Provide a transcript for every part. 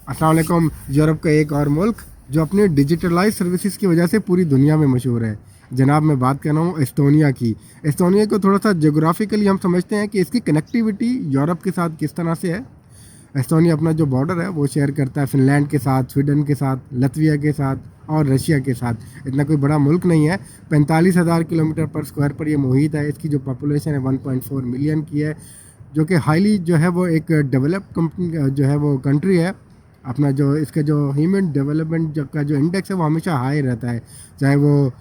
अस्सलाम वालेकुम। यूरोप का एक और मुल्क जो अपने डिजिटलाइज सर्विसेज की वजह से पूरी दुनिया में मशहूर है। जनाब, मैं बात कर रहा हूँ एस्टोनिया की। एस्टोनिया को थोड़ा सा जोग्राफिकली हम समझते हैं कि इसकी कनेक्टिविटी यूरोप के साथ किस तरह से है। एस्टोनिया अपना जो बॉर्डर है वो शेयर करता है फिनलैंड के साथ, स्वीडन के साथ, लत्विया के साथ और रशिया के साथ। इतना कोई बड़ा मुल्क नहीं है। 45,000 किलोमीटर पर स्क्वायर पर ये मुहित है। इसकी जो पॉपुलेशन है 1.4 मिलियन की है, जो कि हाईली जो है वो एक डेवलप्ड कंपनी जो है वो कंट्री है। अपना जो इसका जो ह्यूमन डेवलपमेंट का जो इंडेक्स है वो हमेशा हाई रहता है, चाहे वो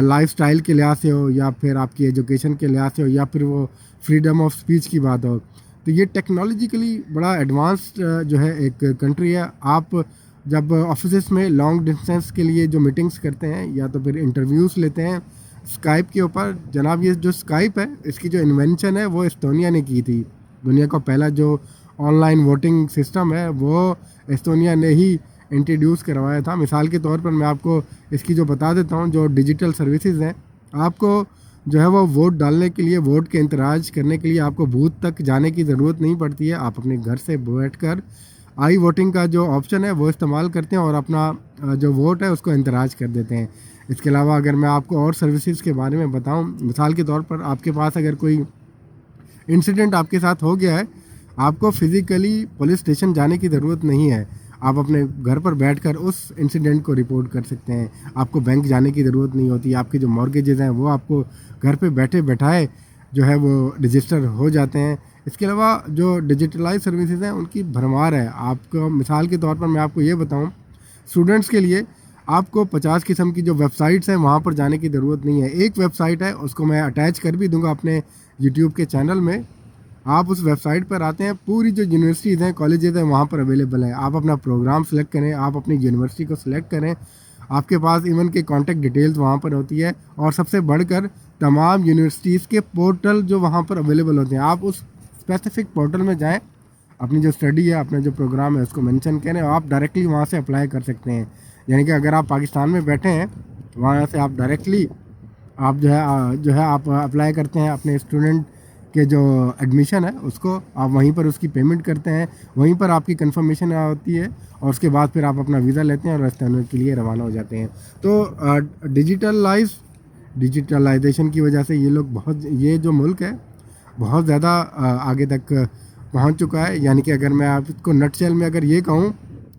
लाइफ स्टाइल के लिहाज से हो या फिर आपकी एजुकेशन के लिहाज से हो या फिर वो फ्रीडम ऑफ स्पीच की बात हो। तो ये टेक्नोलॉजिकली बड़ा एडवांस्ड जो है एक कंट्री है। आप जब ऑफिस में लॉन्ग डिस्टेंस के लिए जो मीटिंग्स करते हैं या तो फिर इंटरव्यूज़ लेते हैं स्काइप के ऊपर, जनाब ये जो स्काइप है इसकी जो इन्वेंशन है वो एस्टोनिया ने की थी। दुनिया का पहला जो ऑनलाइन वोटिंग सिस्टम है वो एस्टोनिया ने ही इंट्रोड्यूस करवाया था। मिसाल के तौर पर मैं आपको इसकी जो बता देता हूँ, जो डिजिटल सर्विसेज हैं, आपको जो है वो वोट डालने के लिए, वोट के इंतराज करने के लिए आपको बूथ तक जाने की ज़रूरत नहीं पड़ती है। आप अपने घर से बैठ कर आई वोटिंग का जो ऑप्शन है वो इस्तेमाल करते हैं और अपना जो वोट है उसको इंतराज कर देते हैं। इसके अलावा अगर मैं आपको और सर्विसेज के बारे में बताऊं, मिसाल के तौर पर आपके पास अगर कोई इंसिडेंट आपके साथ हो गया है, आपको फिज़िकली पुलिस स्टेशन जाने की ज़रूरत नहीं है। आप अपने घर पर बैठकर उस इंसिडेंट को रिपोर्ट कर सकते हैं। आपको बैंक जाने की ज़रूरत नहीं होती। आपके जो मॉर्गेजेस हैं वो आपको घर पे बैठे बैठाए जो है वो रजिस्टर हो जाते हैं। इसके अलावा जो डिजिटलाइज सर्विसेज हैं उनकी भरमार है। आपको मिसाल के तौर पर मैं आपको ये बताऊं, स्टूडेंट्स के लिए आपको 50 किस्म की जो वेबसाइट्स हैं वहाँ पर जाने की ज़रूरत नहीं है। एक वेबसाइट है, उसको मैं अटैच कर भी दूंगा अपने यूट्यूब के चैनल में। आप उस वेबसाइट पर आते हैं, पूरी जो यूनिवर्सिटीज़ हैं, कॉलेजेस हैं, वहाँ पर अवेलेबल है। आप अपना प्रोग्राम सेलेक्ट करें, आप अपनी यूनिवर्सिटी को सिलेक्ट करें, आपके पास इवन के कॉन्टैक्ट डिटेल्स वहाँ पर होती है। और सबसे बढ़कर तमाम यूनिवर्सिटीज़ के पोर्टल जो वहाँ पर अवेलेबल होते हैं, आप उस स्पेसिफिक पोर्टल में जाएँ, अपनी जो स्टडी है, अपना जो प्रोग्राम है उसको मेंशन करें और आप डायरेक्टली वहाँ से अप्लाई कर सकते हैं। यानी कि अगर आप पाकिस्तान में बैठे हैं, वहाँ से आप डायरेक्टली आप जो है आप अप्लाई करते हैं अपने स्टूडेंट के जो एडमिशन है उसको, आप वहीं पर उसकी पेमेंट करते हैं, वहीं पर आपकी कंफर्मेशन होती है और उसके बाद फिर आप अपना वीज़ा लेते हैं और एस्टोनिया के लिए रवाना हो जाते हैं। तो डिजिटलाइजेशन की वजह से ये जो मुल्क है बहुत ज़्यादा आगे तक पहुंच चुका है। यानी कि अगर मैं आपको नटशेल में अगर ये कहूँ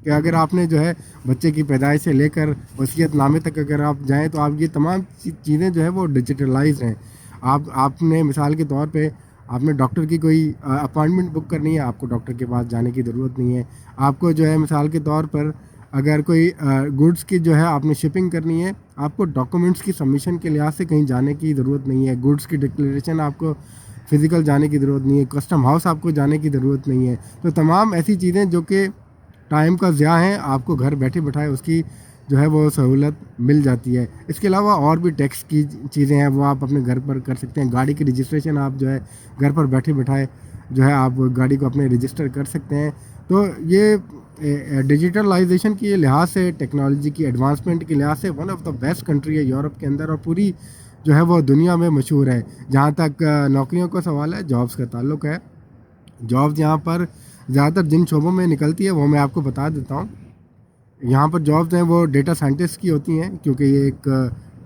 कि अगर आपने जो है बच्चे की पैदाइश से लेकर वसीयतनामे तक अगर आप जाएं तो आप ये तमाम चीज़ें जो है वो डिजिटलाइज हैं। आपने मिसाल के तौर पे आपने डॉक्टर की कोई अपॉइंटमेंट बुक करनी है, आपको डॉक्टर के पास जाने की ज़रूरत नहीं है। आपको जो है मिसाल के तौर पर अगर कोई गुड्स की जो है आपने शिपिंग करनी है, आपको डॉक्यूमेंट्स की सबमिशन के लिहाज से कहीं जाने की ज़रूरत नहीं है। गुड्स की डिक्लेरेशन आपको फ़िज़िकल जाने की ज़रूरत नहीं है। कस्टम हाउस आपको जाने की ज़रूरत नहीं है। तो तमाम ऐसी चीज़ें जो कि टाइम का ज़िया है, आपको घर बैठे बैठाए उसकी जो है वो सहूलत मिल जाती है। इसके अलावा और भी टैक्स की चीज़ें हैं वो आप अपने घर पर कर सकते हैं। गाड़ी की रजिस्ट्रेशन आप जो है घर पर बैठे बैठाए जो है आप गाड़ी को अपने रजिस्टर कर सकते हैं। तो ये डिजिटलाइजेशन के लिहाज से, टेक्नोलॉजी की एडवांसमेंट के लिहाज से one of the best country है यूरोप के अंदर और पूरी जो है वो दुनिया में मशहूर है। जहाँ तक नौकरियों का सवाल है, जॉब्स का ताल्लुक़ है, जॉब्स यहाँ पर ज़्यादातर जिन शोबों में निकलती है वो मैं आपको बता देता हूँ। यहाँ पर जॉब्स हैं वो डेटा साइंटिस्ट की होती हैं, क्योंकि ये एक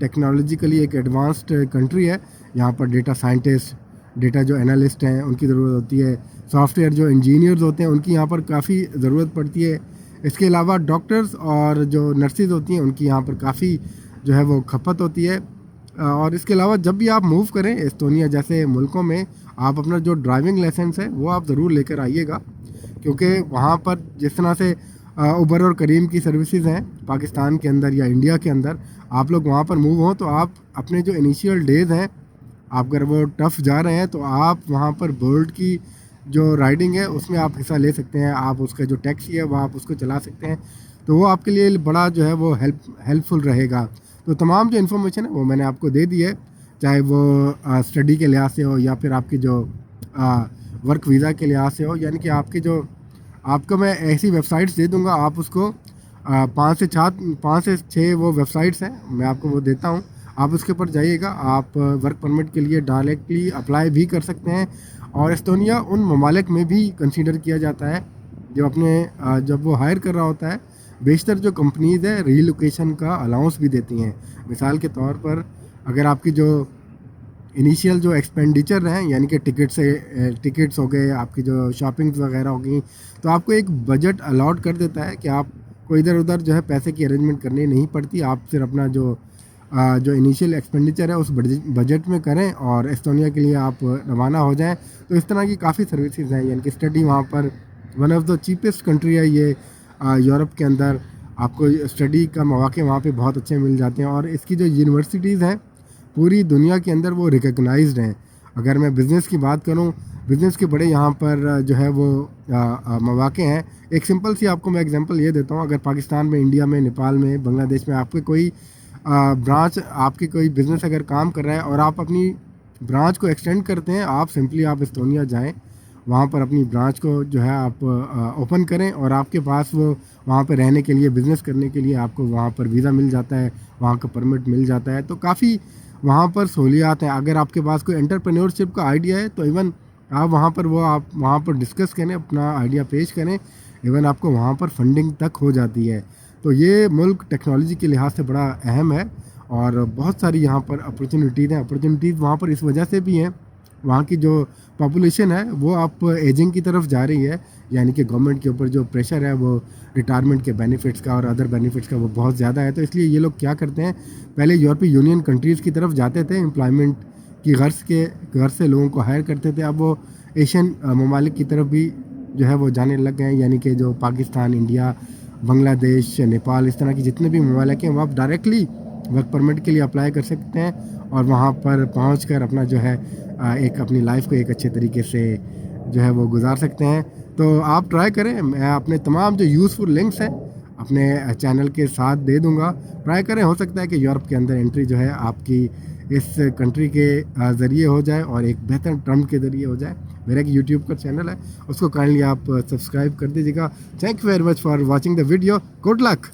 टेक्नोलॉजिकली एक एडवांस्ड कंट्री है। यहाँ पर डेटा साइंटिस्ट, डेटा जो एनालिस्ट हैं उनकी ज़रूरत होती है। सॉफ्टवेयर जो इंजीनियर्स होते हैं उनकी यहाँ पर काफ़ी ज़रूरत पड़ती है। इसके अलावा डॉक्टर्स और जो नर्सिस होती हैं उनकी यहाँ पर काफ़ी जो है वो खपत होती है। और इसके अलावा जब भी आप मूव करें एस्टोनिया जैसे मुल्कों में, आप अपना जो ड्राइविंग लाइसेंस है वो आप ज़रूर लेकर आइएगा, क्योंकि वहाँ पर जिस तरह से उबर और करीम की सर्विसेज हैं पाकिस्तान के अंदर या इंडिया के अंदर, आप लोग वहाँ पर मूव हो तो आप अपने जो इनिशियल डेज़ हैं, आप अगर वो टफ़ जा रहे हैं तो आप वहाँ पर बोल्ट की जो राइडिंग है उसमें आप हिस्सा ले सकते हैं। आप उसका जो टैक्सी है वो आप उसको चला सकते हैं, तो वो आपके लिए बड़ा जो है वो हेल्पफुल रहेगा। तो तमाम जो इन्फॉर्मेशन है वो मैंने आपको दे दी है, चाहे वो स्टडी के लिहाज से हो या फिर आपकी जो वर्क वीज़ा के लिहाज से हो। यानी कि आपके जो आपको मैं ऐसी वेबसाइट्स दे दूंगा, आप उसको 5 से 6 वो वेबसाइट्स हैं, मैं आपको वो देता हूँ, आप उसके ऊपर जाइएगा। आप वर्क परमिट के लिए डायरेक्टली अप्लाई भी कर सकते हैं और एस्टोनिया उन ममालिक में भी कंसीडर किया जाता है जब वो हायर कर रहा होता है, बेशतर जो कंपनीज़ है रीलोकेशन का अलाउंस भी देती हैं। मिसाल के तौर पर अगर आपकी जो इनिशियल जो एक्सपेंडिचर हैं, यानी कि टिकट्स हो गए, आपकी जो शॉपिंग्स वगैरह हो गई, तो आपको एक बजट अलॉट कर देता है कि आपको इधर उधर जो है पैसे की अरेंजमेंट करनी नहीं पड़ती। आप सिर्फ अपना जो इनिशियल एक्सपेंडिचर है उस बजट में करें और एस्टोनिया के लिए आप रवाना हो जाएं। तो इस तरह की काफ़ी सर्विसेज हैं, यानी कि स्टडी वहाँ पर one of the cheapest country है ये यूरोप के अंदर। आपको स्टडी का मौके वहाँ पे बहुत अच्छे मिल जाते हैं और इसकी जो यूनिवर्सिटीज़ हैं पूरी दुनिया के अंदर वो रिकग्नाइज्ड हैं। अगर मैं बिज़नेस की बात करूँ, बिज़नेस के बड़े यहाँ पर जो है वो मौके हैं। एक सिंपल सी आपको मैं एग्जांपल ये देता हूँ, अगर पाकिस्तान में, इंडिया में, नेपाल में, बांग्लादेश में आपके कोई ब्रांच, आपके कोई बिज़नेस अगर काम कर रहा है और आप अपनी ब्रांच को एक्सटेंड करते हैं, आप एस्टोनिया जाएँ, वहाँ पर अपनी ब्रांच को जो है आप ओपन करें और आपके पास वो वहाँ पे रहने के लिए, बिज़नेस करने के लिए आपको वहाँ पर वीज़ा मिल जाता है, वहाँ का परमिट मिल जाता है। तो काफ़ी वहाँ पर सहूलियात हैं। अगर आपके पास कोई एंटरप्रेन्योरशिप का आइडिया है तो इवन आप वहाँ पर डिस्कस करें, अपना आइडिया पेश करें, इवन आपको वहाँ पर फंडिंग तक हो जाती है। तो ये मुल्क टेक्नोलॉजी के लिहाज से बड़ा अहम है और बहुत सारी यहाँ पर अपॉर्चुनिटीज़ हैं। अपॉर्चुनिटीज़ वहाँ पर इस वजह से भी हैं, वहाँ की जो पॉपुलेशन है वो आप एजिंग की तरफ जा रही है, यानी कि गवर्नमेंट के ऊपर जो प्रेशर है वो रिटायरमेंट के बेनिफिट्स का और अदर बेनिफिट्स का वो बहुत ज़्यादा है। तो इसलिए ये लोग क्या करते हैं, पहले यूरोपीय यूनियन कंट्रीज़ की तरफ जाते थे, एम्प्लॉयमेंट की गर्ज से लोगों को हायर करते थे। अब वो एशियन ममालिक की तरफ भी जो है वो जाने लग गए हैं, यानी कि जो पाकिस्तान, इंडिया, बांग्लादेश, नेपाल, इस तरह की जितने भी ममालिक हैं वो आप डायरेक्टली वर्क परमिट के लिए अप्लाई कर सकते हैं और वहाँ पर पहुँच कर अपना जो है एक अपनी लाइफ को एक अच्छे तरीके से जो है वो गुजार सकते हैं। तो आप ट्राई करें, मैं अपने तमाम जो यूज़फुल लिंक्स हैं अपने चैनल के साथ दे दूँगा, ट्राई करें। हो सकता है कि यूरोप के अंदर एंट्री जो है आपकी इस कंट्री के ज़रिए हो जाए और एक बेहतर टर्म के ज़रिए हो जाए। मेरा एक यूट्यूब का चैनल है, उसको काइंडली आप सब्सक्राइब कर दीजिएगा। Thank you very much for watching the video. Good luck.